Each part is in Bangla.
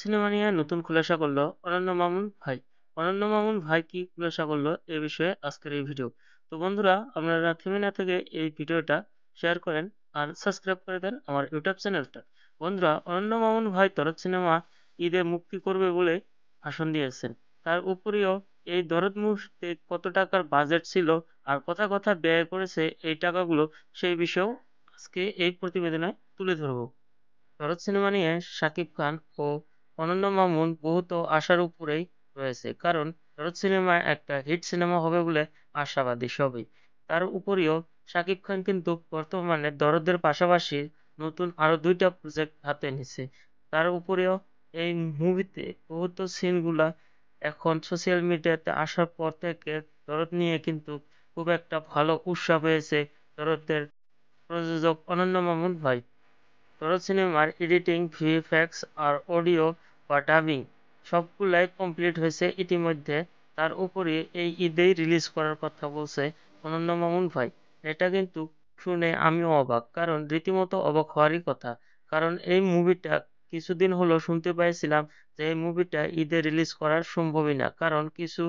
সিনেমা নিয়ে নতুন খুলাসা করলো অনন্য মামুন ভাই। অনন্য মামুন ভাই কি খুলাসা করলো এ বিষয়ে আজকের এই ভিডিও। তো বন্ধুরা, আপনারা থেমে না থেকে এই ভিডিওটা শেয়ার করেন আর সাবস্ক্রাইব করে দেন আমার ইউটিউব চ্যানেলটা। বন্ধুরা, অনন্য মামুন ভাই দরদ সিনেমা ঈদে মুক্তি করবে বলে ভাষণ দিয়েছেন। তার উপরেও এই দরদ মুভিতে কত টাকার বাজেট ছিল আর কথা কথা ব্যয় করেছে এই টাকাগুলো, সেই বিষয়েও আজকে এই প্রতিবেদনে তুলে ধরবো। শরৎ সিনেমা নিয়ে শাকিব খান ও অনন্য মামুন বহুত আশার উপরেই রয়েছে, কারণ শরৎ সিনেমা একটা হিট সিনেমা হবে বলে আশাবাদী সবই। তার উপরেও শাকিব খান কিন্তু বর্তমানে দরদের পাশাপাশি নতুন আরো দুইটা প্রজেক্ট হাতে নিছে। তার উপরেও এই মুভিতে বহুত সিনগুলা এখন সোশ্যাল মিডিয়াতে আসার পর থেকে দরদ নিয়ে কিন্তু খুব একটা ভালো উৎসাহ পেয়েছে দরদের প্রযোজক অনন্য মামুন ভাই। শরৎ সিনেমার এডিটিং, ভিএফএক্স আর অডিও বা ডাবিং সবগুলাই কমপ্লিট হয়েছে ইতিমধ্যে। তার উপরে এই ঈদেই রিলিজ করার কথা বলছে অনন্য মামুন ভাই। এটা কিন্তু শুনে আমিও অবাক, কারণ রীতিমতো অবাক হওয়ারই কথা। কারণ এই মুভিটা কিছুদিন হলো শুনতে পাইছিলাম যে এই মুভিটা ঈদে রিলিজ করার সম্ভবই না, কারণ কিছু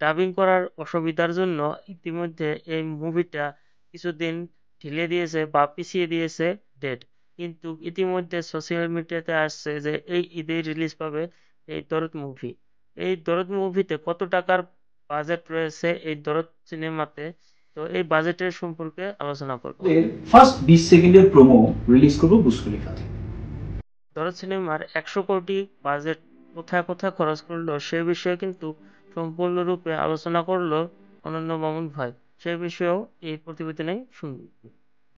ডাবিং করার অসুবিধার জন্য ইতিমধ্যে এই মুভিটা কিছুদিন ঢিলে দিয়েছে বা পিছিয়ে দিয়েছে ডেট। কিন্তু ইতিমধ্যে সোশ্যাল মিডিয়াতে আসছে যে এই ঈদে রিলিজ পাবে এই দরদ মুভি। এই দরদ মুভিতে কত টাকার বাজেট রয়েছে এই দরদ সিনেমাতে, তো এই বাজেটের সম্পর্কে আলোচনা করব। ফার্স্ট 20 সেকেন্ডের প্রোমো রিলিজ করবো বুজ খলিফা থেকে। দরদ সিনেমার 100 কোটি বাজেট কোথায় কোথায় খরচ করলো সে বিষয়ে কিন্তু সম্পূর্ণরূপে আলোচনা করলো অনন্য মামুন ভাই। সে বিষয়েও এই প্রতিবেদনে শুনবো।